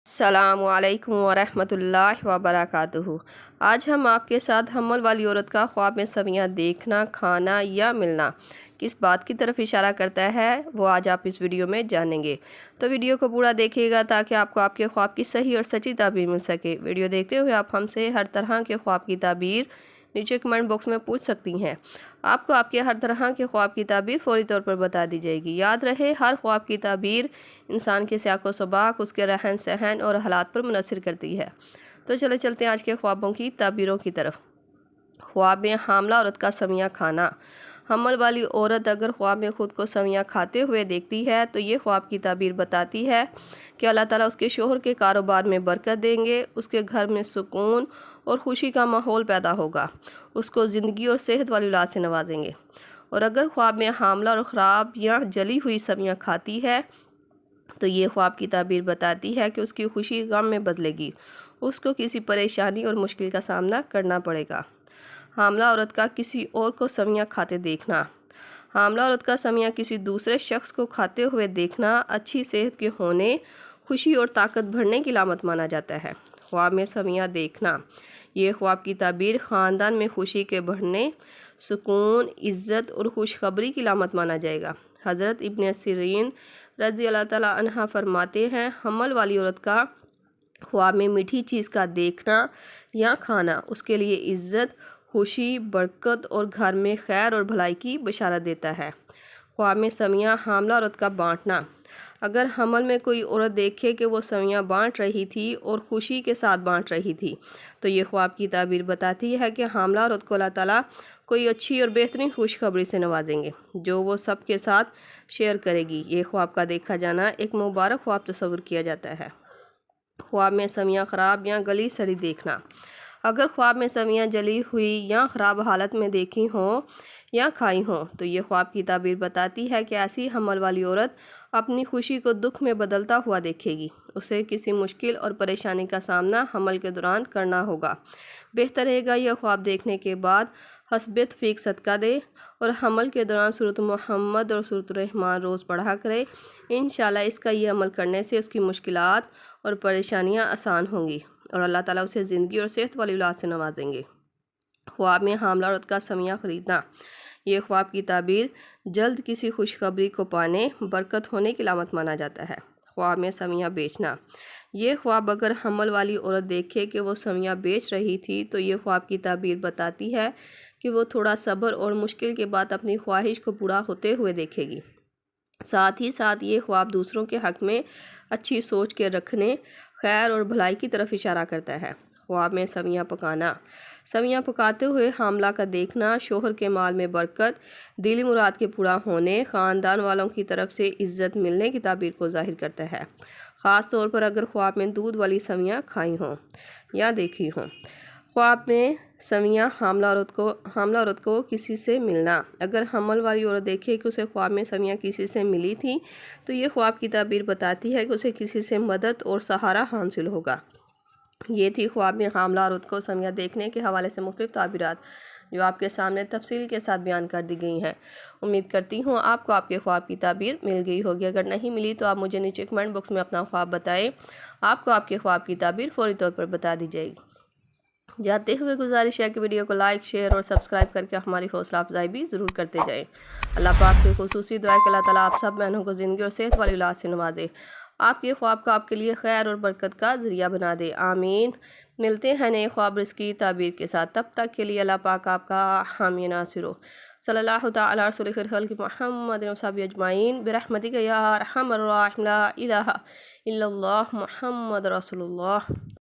السلام علیکم ورحمۃ اللہ وبرکاتہ۔ آج ہم آپ کے ساتھ حمل والی عورت کا خواب میں سویاں دیکھنا، کھانا یا ملنا کس بات کی طرف اشارہ کرتا ہے وہ آج آپ اس ویڈیو میں جانیں گے۔ تو ویڈیو کو پورا دیکھیے گا تاکہ آپ کو آپ کے خواب کی صحیح اور سچی تعبیر مل سکے۔ ویڈیو دیکھتے ہوئے آپ ہم سے ہر طرح کے خواب کی تعبیر نیچے کمنٹ باکس میں پوچھ سکتی ہیں۔ آپ کو آپ کے ہر طرح کے خواب کی تعبیر فوری طور پر بتا دی جائے گی۔ یاد رہے، ہر خواب کی تعبیر انسان کے سیاق و سباق، اس کے رہن سہن اور حالات پر منحصر کرتی ہے۔ تو چلتے ہیں آج کے خوابوں کی تعبیروں کی طرف۔ خواب میں حاملہ عورت کا سویاں کھانا۔ حمل والی عورت اگر خواب میں خود کو سویاں کھاتے ہوئے دیکھتی ہے تو یہ خواب کی تعبیر بتاتی ہے کہ اللہ تعالیٰ اس کے شوہر کے کاروبار میں برکت دیں گے، اس کے گھر میں سکون اور خوشی کا ماحول پیدا ہوگا، اس کو زندگی اور صحت والی اولاد سے نوازیں گے۔ اور اگر خواب میں حاملہ اور خراب یا جلی ہوئی سویاں کھاتی ہے تو یہ خواب کی تعبیر بتاتی ہے کہ اس کی خوشی غم میں بدلے گی، اس کو کسی پریشانی اور مشکل کا سامنا کرنا پڑے گا۔ حاملہ عورت کا کسی اور کو سویاں کھاتے دیکھنا۔ حاملہ عورت کا سویاں کسی دوسرے شخص کو کھاتے ہوئے دیکھنا اچھی صحت کے ہونے، خوشی اور طاقت بڑھنے کی علامت مانا جاتا ہے۔ خواب میں سویاں دیکھنا۔ یہ خواب کی تعبیر خاندان میں خوشی کے بڑھنے، سکون، عزت اور خوشخبری کی علامت مانا جائے گا۔ حضرت ابن سیرین رضی اللہ تعالیٰ عنہ فرماتے ہیں، حمل والی عورت کا خواب میں میٹھی چیز کا دیکھنا یا کھانا اس کے لیے عزت، خوشی، برکت اور گھر میں خیر اور بھلائی کی بشارت دیتا ہے۔ خواب میں سویاں حاملہ عورت کا بانٹنا۔ اگر حمل میں کوئی عورت دیکھے کہ وہ سویاں بانٹ رہی تھی اور خوشی کے ساتھ بانٹ رہی تھی تو یہ خواب کی تعبیر بتاتی ہے کہ حاملہ عورت کو اللہ تعالیٰ کوئی اچھی اور بہترین خوشخبری سے نوازیں گے جو وہ سب کے ساتھ شیئر کرے گی۔ یہ خواب کا دیکھا جانا ایک مبارک خواب تصور کیا جاتا ہے۔ خواب میں سویاں خراب یا گلی سڑی دیکھنا۔ اگر خواب میں سویاں جلی ہوئی یا خراب حالت میں دیکھی ہوں یا کھائی ہوں تو یہ خواب کی تعبیر بتاتی ہے کہ ایسی حمل والی عورت اپنی خوشی کو دکھ میں بدلتا ہوا دیکھے گی، اسے کسی مشکل اور پریشانی کا سامنا حمل کے دوران کرنا ہوگا۔ بہتر رہے گا یہ خواب دیکھنے کے بعد حسب توفیق صدقہ دے اور حمل کے دوران سورۃ محمد اور سورۃ الرحمن روز پڑھا کرے۔ انشاءاللہ اس کا یہ عمل کرنے سے اس کی مشکلات اور پریشانیاں آسان ہوں گی اور اللہ تعالیٰ اسے زندگی اور صحت والی اولاد سے نوازیں گے۔ خواب میں حاملہ عورت کا سویاں خریدنا۔ یہ خواب کی تعبیر جلد کسی خوشخبری کو پانے، برکت ہونے کی علامت مانا جاتا ہے۔ خواب میں سویاں بیچنا۔ یہ خواب اگر حمل والی عورت دیکھے کہ وہ سویاں بیچ رہی تھی تو یہ خواب کی تعبیر بتاتی ہے کہ وہ تھوڑا صبر اور مشکل کے بعد اپنی خواہش کو پورا ہوتے ہوئے دیکھے گی۔ ساتھ ہی ساتھ یہ خواب دوسروں کے حق میں اچھی سوچ کے رکھنے، خیر اور بھلائی کی طرف اشارہ کرتا ہے۔ خواب میں سویاں پکانا۔ سویاں پکاتے ہوئے حاملہ کا دیکھنا شوہر کے مال میں برکت، دلی مراد کے پورا ہونے، خاندان والوں کی طرف سے عزت ملنے کی تعبیر کو ظاہر کرتا ہے، خاص طور پر اگر خواب میں دودھ والی سویاں کھائی ہوں یا دیکھی ہوں۔ خواب میں سویاں حاملہ عورت کو کسی سے ملنا۔ اگر حمل والی عورت دیکھے کہ اسے خواب میں سویاں کسی سے ملی تھی تو یہ خواب کی تعبیر بتاتی ہے کہ اسے کسی سے مدد اور سہارا حاصل ہوگا۔ یہ تھی خواب میں حاملہ عورت کو سویاں دیکھنے کے حوالے سے مختلف تعبیرات جو آپ کے سامنے تفصیل کے ساتھ بیان کر دی گئی ہیں۔ امید کرتی ہوں آپ کو آپ کے خواب کی تعبیر مل گئی ہوگی۔ اگر نہیں ملی تو آپ مجھے نیچے کمنٹ باکس میں اپنا خواب بتائیں، آپ کو آپ کے خواب کی تعبیر فوری طور پر بتا دی جائے گی۔ جاتے ہوئے گزارش ہے کہ ویڈیو کو لائک، شیئر اور سبسکرائب کر کے ہماری حوصلہ افزائی بھی ضرور کرتے جائیں۔ اللہ پاک سے خصوصی دعا ہے کہ اللہ تعالیٰ آپ سب بہنوں کو زندگی اور صحت والی اولاد سے نوازے، آپ کے خواب کو آپ کے لیے خیر اور برکت کا ذریعہ بنا دے، آمین۔ ملتے ہیں نئے خواب رزق کی تعبیر کے ساتھ، تب تک کے لیے اللہ پاک آپ کا حامی ناصر ہو۔ صلی اللہ تعالی علی رسول خیر خلق محمد و صحبہ اجمعین برحمتک یا ارحم الراحمین، لا الہ الا اللہ محمد رسول اللہ۔